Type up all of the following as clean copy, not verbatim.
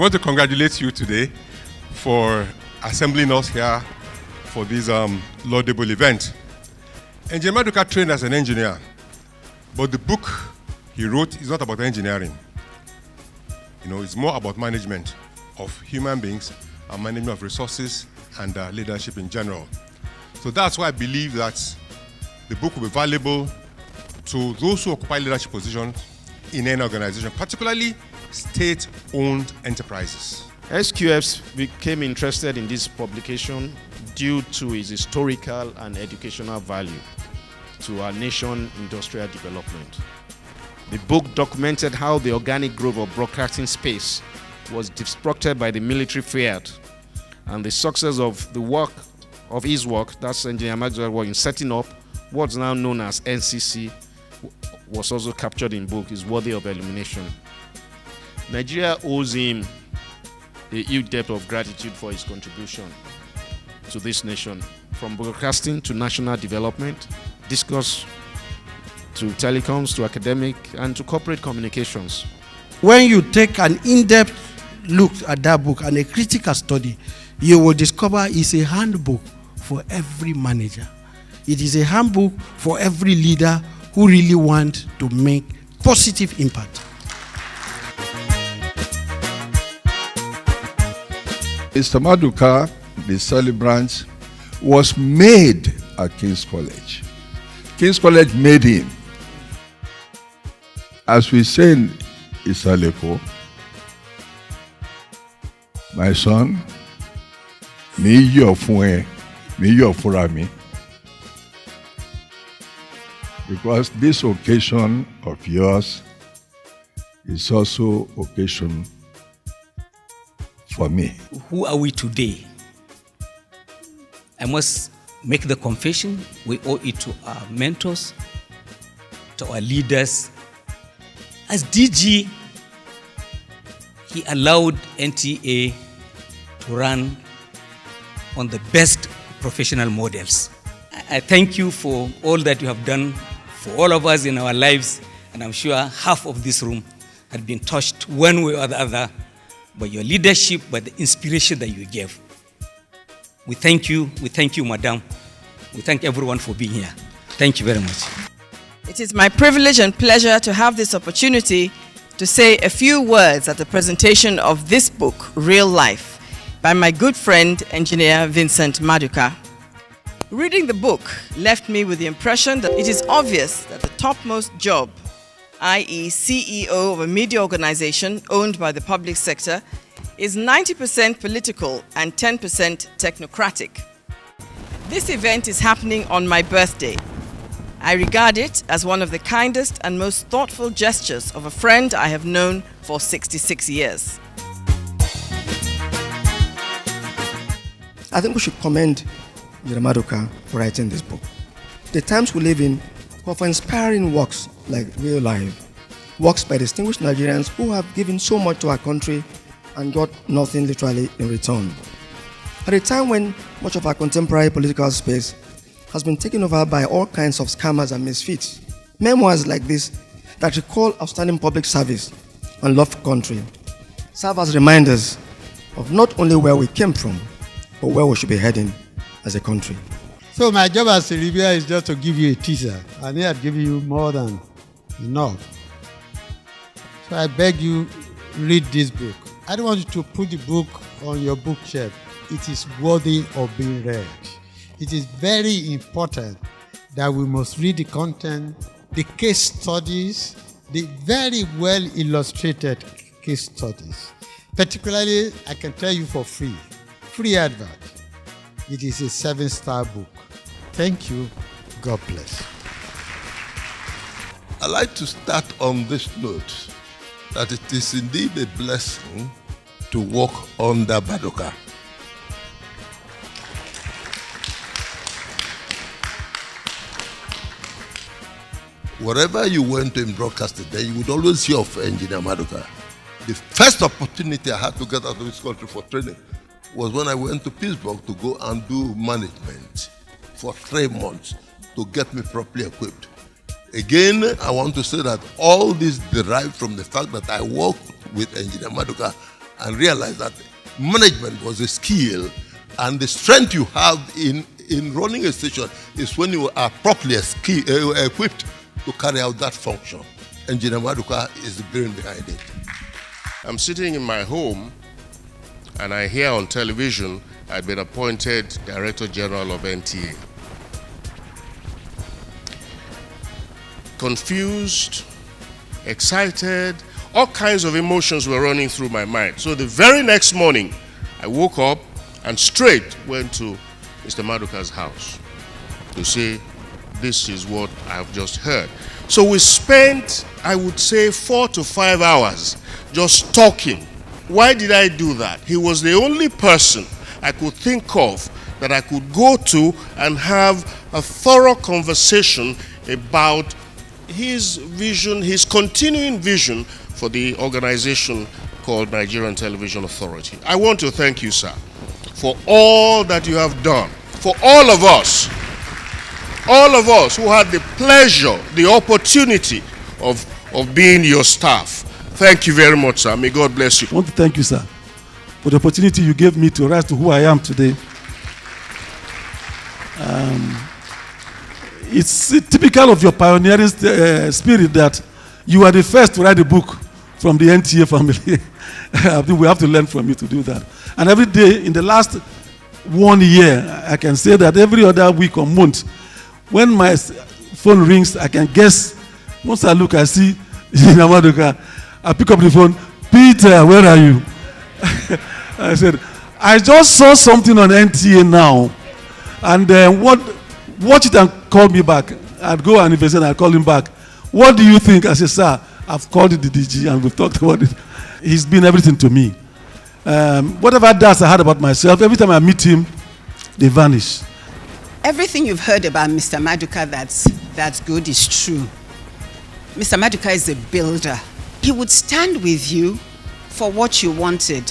We want to congratulate you today for assembling us here for this laudable event. Engineer Maduka trained as an engineer, but the book he wrote is not about engineering. It's more about management of human beings and management of resources and leadership in general. So that's why I believe that the book will be valuable to those who occupy leadership positions in any organization, particularly state-owned enterprises. SQFs became interested in this publication due to its historical and educational value to our nation's industrial development. The book documented how the organic growth of broadcasting space was disrupted by the military fiat, and the success of his work, that's Engineer Maduka's work in setting up what's now known as NCC, was also captured in the book, is worthy of illumination. Nigeria owes him a huge debt of gratitude for his contribution to this nation, from broadcasting to national development, discourse to telecoms, to academic, and to corporate communications. When you take an in-depth look at that book and a critical study, you will discover it's a handbook for every manager. It is a handbook for every leader who really want to make positive impact. Mr. Maduka, the celebrant, was made at King's College. King's College made him. As we say in Isaleko, my son, mi yo fun fura mi. Because this occasion of yours is also occasion for me. Who are we today? I must make the confession, we owe it to our mentors, to our leaders. As DG, he allowed NTA to run on the best professional models. I thank you for all that you have done for all of us in our lives, and I'm sure half of this room had been touched one way or the other by your leadership, by the inspiration that you gave. We thank you, madam. We thank everyone for being here. Thank you very much. It is my privilege and pleasure to have this opportunity to say a few words at the presentation of this book, Real Life, by my good friend, Engineer Vincent Maduka. Reading the book left me with the impression that it is obvious that the topmost job, i.e. CEO of a media organization owned by the public sector, is 90% political and 10% technocratic. This event is happening on my birthday. I regard it as one of the kindest and most thoughtful gestures of a friend I have known for 66 years. I think we should commend Engineer Maduka for writing this book. The times we live in call for inspiring works like Real Life, works by distinguished Nigerians who have given so much to our country and got nothing literally in return. At a time when much of our contemporary political space has been taken over by all kinds of scammers and misfits, memoirs like this that recall outstanding public service and love for country serve as reminders of not only where we came from, but where we should be heading as a country. So my job as a reviewer is just to give you a teaser, and he had given you more than enough. So I beg you, read this book. I don't want you to put the book on your bookshelf. It is worthy of being read. It is very important that we must read the content, the case studies, the very well illustrated case studies. Particularly, I can tell you for free advert. It is a 7-star book. Thank you. God bless. I'd like to start on this note that it is indeed a blessing to work under Maduka. Wherever you went in broadcasting, then you would always hear of Engineer Maduka. The first opportunity I had to get out of this country for training was when I went to Pittsburgh to go and do management for 3 months to get me properly equipped. Again, I want to say that all this derived from the fact that I worked with Engineer Maduka and realized that management was a skill, and the strength you have in running a station is when you are properly equipped to carry out that function. Engineer Maduka is the brain behind it. I'm sitting in my home and I hear on television I've been appointed Director General of NTA. Confused, excited, all kinds of emotions were running through my mind. So the very next morning, I woke up and straight went to Mr. Maduka's house to say, this is what I've just heard. So we spent, I would say, 4 to 5 hours just talking. Why did I do that? He was the only person I could think of that I could go to and have a thorough conversation about his vision, his continuing vision for the organization called Nigerian Television Authority. I want to thank you, sir, for all that you have done, for all of us who had the pleasure, the opportunity of being your staff. Thank you very much, sir. May God bless you. I want to thank you, sir, for the opportunity you gave me to rise to who I am today. It's typical of your pioneering spirit that you are the first to write a book from the NTA family. I think we have to learn from you to do that. And every day in the last 1 year, I can say that every other week or month, when my phone rings, I can guess. Once I look, I see Engineer Maduka. I pick up the phone. Peter, where are you? I said, I just saw something on NTA now. And watch it and call me back. I'd go and investigate and I'd call him back. What do you think? I said, sir, I've called the DG and we've talked about it. He's been everything to me. Whatever doubts I had about myself, every time I meet him, they vanish. Everything you've heard about Mr. Maduka that's good is true. Mr. Maduka is a builder. He would stand with you for what you wanted,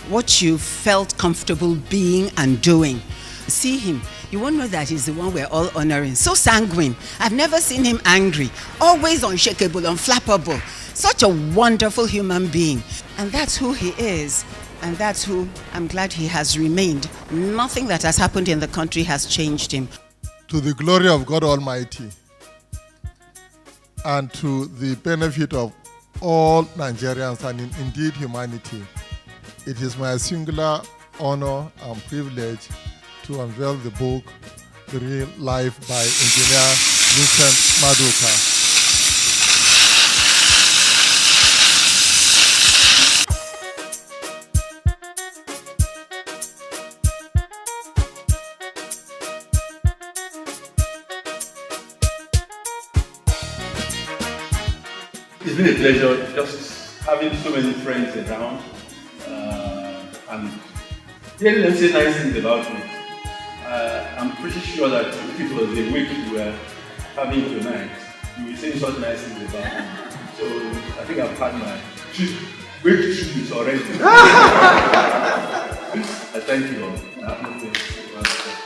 what you felt comfortable being and doing. See him, you won't know that he's the one we're all honoring. So sanguine. I've never seen him angry. Always unshakable, unflappable. Such a wonderful human being. And that's who he is. And that's who I'm glad he has remained. Nothing that has happened in the country has changed him. To the glory of God Almighty and to the benefit of all Nigerians and indeed humanity, it is my singular honor and privilege to unveil the book, The Real Life by Engineer Vincent Maduka. It's been a pleasure just having so many friends around and hearing them say nice things about me. I'm pretty sure that if it was a week we were having tonight, you will say such nice things about me. So I think I've had my great tributes already. I thank you all. I have nothing to add.